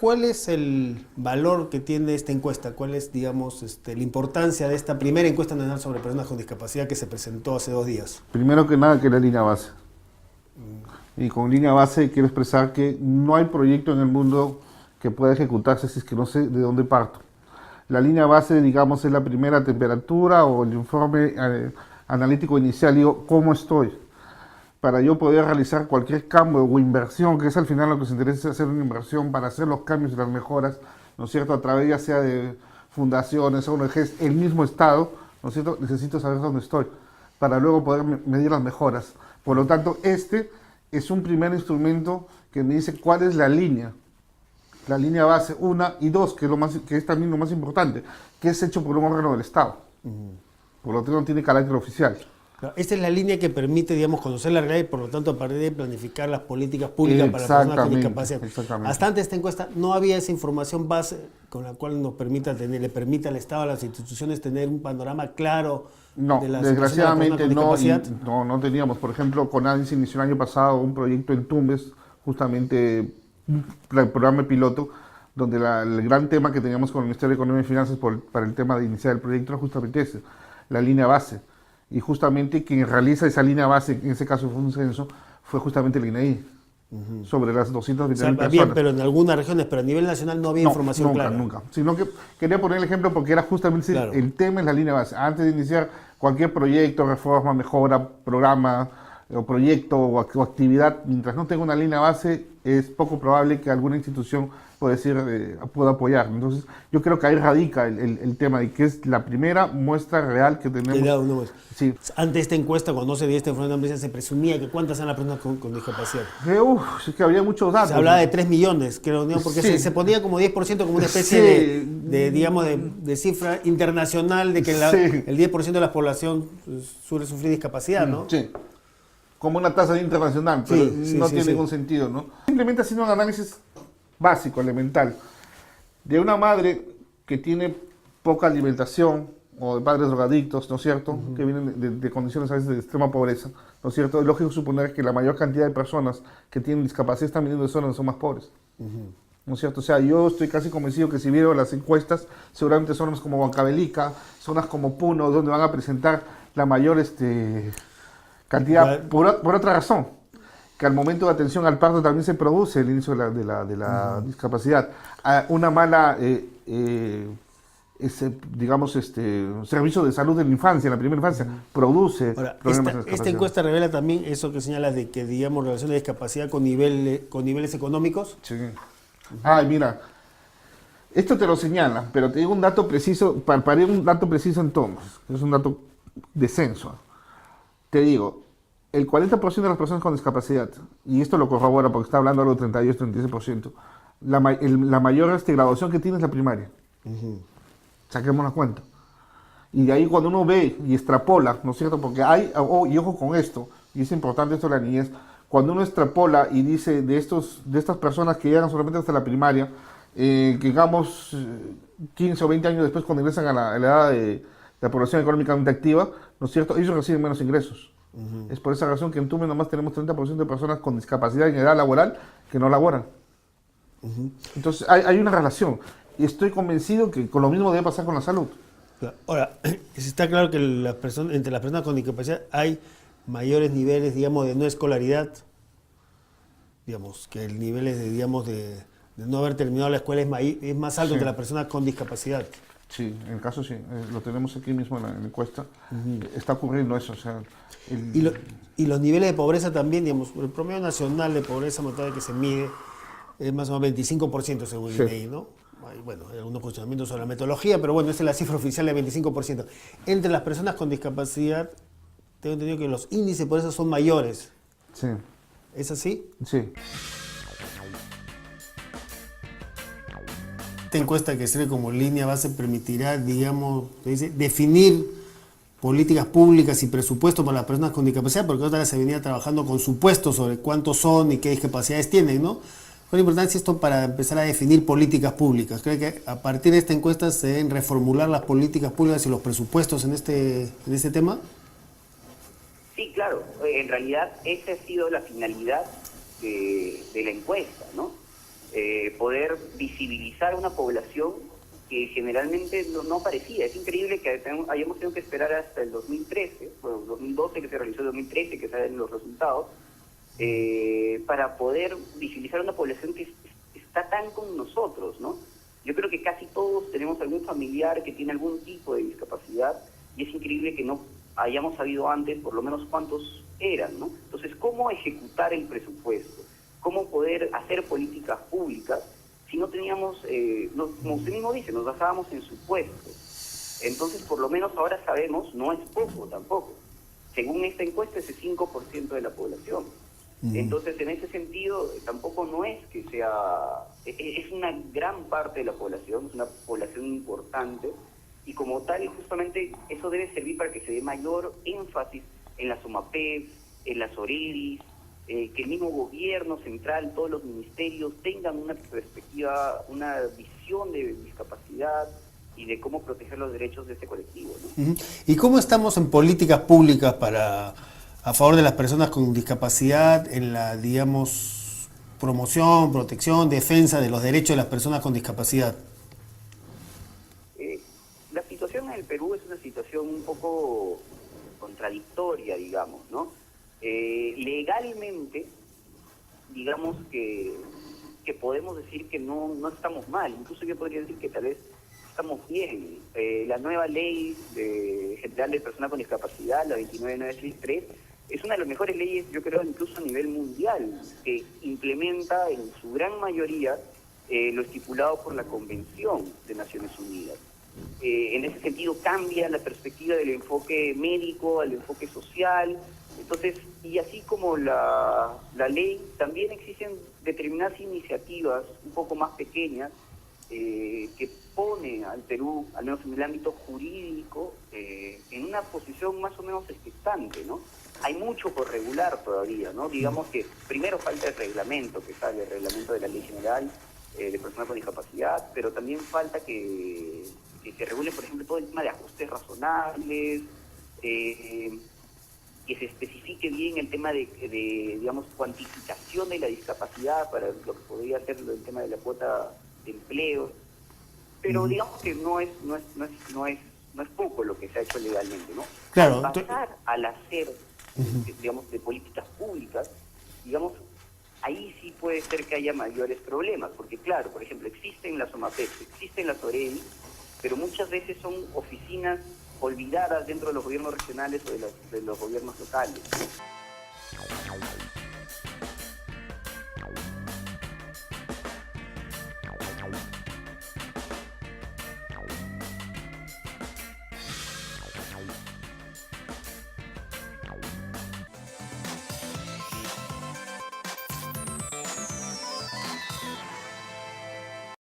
¿Cuál es el valor que tiene esta encuesta? ¿Cuál es, digamos, la importancia de esta primera encuesta nacional sobre personas con discapacidad que se presentó hace 2 días? Primero que nada, que la línea base. Y con línea base quiero expresar que no hay proyecto en el mundo que pueda ejecutarse si es que no sé de dónde parto. La línea base, digamos, es la primera temperatura o el informe analítico inicial. Digo, ¿cómo estoy? Para yo poder realizar cualquier cambio o inversión, que es al final lo que se interesa, es hacer una inversión para hacer los cambios y las mejoras, ¿no es cierto?, a través ya sea de fundaciones, ONGs, el mismo Estado, ¿no es cierto?, necesito saber dónde estoy, para luego poder medir las mejoras. Por lo tanto, este es un primer instrumento que me dice cuál es la línea base, 1 y 2, que es también lo más importante, que es hecho por un órgano del Estado. Por lo tanto, no tiene carácter oficial. Esta es la línea que permite, digamos, conocer la realidad y por lo tanto a partir de planificar las políticas públicas para las personas con discapacidad. Hasta antes de esta encuesta no había esa información base con la cual le permite al Estado, a las instituciones tener un panorama claro de la desgraciadamente de las personas con discapacidad. no teníamos. Por ejemplo, CONADI se inició el año pasado un proyecto en Tumbes, justamente el programa piloto, donde el gran tema que teníamos con el Ministerio de Economía y Finanzas para el tema de iniciar el proyecto era justamente ese, la línea base. Y justamente quien realiza esa línea base, en ese caso fue un censo, fue justamente el INEI, sobre las 220.000 personas. Bien, pero en algunas regiones, pero a nivel nacional no había información clara. Nunca. Sino que quería poner el ejemplo porque era justamente el tema es la línea base. Antes de iniciar cualquier proyecto, reforma, mejora, programa, o proyecto o actividad, mientras no tenga una línea base, es poco probable que alguna institución pueda apoyar. Entonces, yo creo que ahí radica el tema de que es la primera muestra real que tenemos. Sí. Antes de esta encuesta, cuando no se dio esta información, se presumía que cuántas eran las personas con discapacidad. Es que había muchos datos. Se hablaba de 3 millones, creo, ¿no? Porque se ponía como 10%, como una especie de cifra internacional de que el 10% de la población suele sufrir discapacidad, ¿no? Sí. Como una tasa internacional, pero no tiene ningún sentido, ¿no? Simplemente haciendo un análisis básico, elemental, de una madre que tiene poca alimentación, o de padres drogadictos, ¿no es cierto?, que vienen de condiciones a veces de extrema pobreza, ¿no es cierto? Es lógico suponer que la mayor cantidad de personas que tienen discapacidad están viniendo de zonas donde son más pobres, ¿no es cierto? O sea, yo estoy casi convencido que si vieron las encuestas, seguramente zonas como Huancavelica, zonas como Puno, donde van a presentar la mayor cantidad, por otra razón, que al momento de atención al parto también se produce el inicio de la discapacidad. Una mala, servicio de salud en la infancia, en la primera infancia, produce problemas de discapacidad. Esta encuesta revela también eso que señalas de que, digamos, relación de discapacidad con niveles económicos. Sí. Mira, esto te lo señala, pero te digo un dato preciso, para un dato preciso entonces, es un dato de censo. Te digo, el 40% de las personas con discapacidad, y esto lo corrobora porque está hablando algo de 38-36%, la mayor graduación que tiene es la primaria. Saquemos la cuenta. Y de ahí cuando uno ve y extrapola, ¿no es cierto? Porque y ojo con esto, y es importante esto de la niñez, cuando uno extrapola y dice de estas personas que llegan solamente hasta la primaria, que digamos 15 o 20 años después cuando ingresan a la edad de la población económicamente activa, ¿no es cierto?, ellos reciben menos ingresos. Es por esa razón que en Tumbes nomás tenemos 30% de personas con discapacidad en edad laboral que no laboran. Entonces hay una relación y estoy convencido que con lo mismo debe pasar con la salud. Ahora, está claro que entre las personas con discapacidad hay mayores niveles, digamos, de no escolaridad, digamos, que el nivel de no haber terminado la escuela es más alto entre las personas con discapacidad. Sí, en el caso sí, lo tenemos aquí mismo en la encuesta, está ocurriendo eso. O sea, y los niveles de pobreza también, digamos, el promedio nacional de pobreza monetaria que se mide es más o menos 25% según el INEGI, ¿no? Hay algunos cuestionamientos sobre la metodología, pero bueno, esa es la cifra oficial de 25%. Entre las personas con discapacidad, tengo entendido que los índices de pobreza son mayores. Sí. ¿Es así? Sí. Esta encuesta que sirve como línea base permitirá, digamos, definir políticas públicas y presupuestos para las personas con discapacidad, porque otra vez se venía trabajando con supuestos sobre cuántos son y qué discapacidades tienen, ¿no? ¿Cuál es la importancia esto para empezar a definir políticas públicas? ¿Cree que a partir de esta encuesta se deben reformular las políticas públicas y los presupuestos en este tema? Sí, claro. En realidad esa ha sido la finalidad de la encuesta, ¿no? poder visibilizar una población que generalmente no aparecía. Es increíble que hayamos tenido que esperar hasta el 2013, bueno, 2012 que se realizó, el 2013 que salen los resultados, para poder visibilizar una población que está tan con nosotros, ¿no? Yo creo que casi todos tenemos algún familiar que tiene algún tipo de discapacidad y es increíble que no hayamos sabido antes por lo menos cuántos eran, ¿no? Entonces, ¿cómo ejecutar el presupuesto? ¿Cómo poder hacer políticas públicas si no teníamos, como usted mismo dice, nos basábamos en supuestos? Entonces, por lo menos ahora sabemos, no es poco tampoco. Según esta encuesta, es el 5% de la población. Entonces, en ese sentido, tampoco no es que sea... Es una gran parte de la población, es una población importante, y como tal, justamente, eso debe servir para que se dé mayor énfasis en las OMAPEP, en las OREDIs, que el mismo gobierno central, todos los ministerios tengan una perspectiva, una visión de discapacidad y de cómo proteger los derechos de este colectivo, ¿no? ¿Y cómo estamos en políticas públicas a favor de las personas con discapacidad en la, digamos, promoción, protección, defensa de los derechos de las personas con discapacidad? La situación en el Perú es una situación un poco contradictoria, digamos, ¿no? Legalmente, digamos que podemos decir que no estamos mal, incluso yo podría decir que tal vez estamos bien. La nueva ley general de personas con discapacidad, la 29963, es una de las mejores leyes, yo creo, incluso a nivel mundial, que implementa en su gran mayoría lo estipulado por la Convención de Naciones Unidas. En ese sentido cambia la perspectiva del enfoque médico al enfoque social. Entonces, y así como la ley, también existen determinadas iniciativas un poco más pequeñas que pone al Perú, al menos en el ámbito jurídico, en una posición más o menos expectante, ¿no? Hay mucho por regular todavía, ¿no? Digamos que primero falta el reglamento, que sale el reglamento de la Ley General de Personas con Discapacidad, pero también falta que se regule, por ejemplo, todo el tema de ajustes razonables, que se especifique bien el tema de digamos, cuantificación de la discapacidad para lo que podría ser el tema de la cuota de empleo. Pero digamos que no es poco lo que se ha hecho legalmente, ¿no? Claro. Al pasar al hacer, digamos, de políticas públicas, digamos, ahí sí puede ser que haya mayores problemas, porque claro, por ejemplo, existen las OMAPEP, existen las OREDI, pero muchas veces son oficinas olvidadas dentro de los gobiernos regionales o de los gobiernos locales.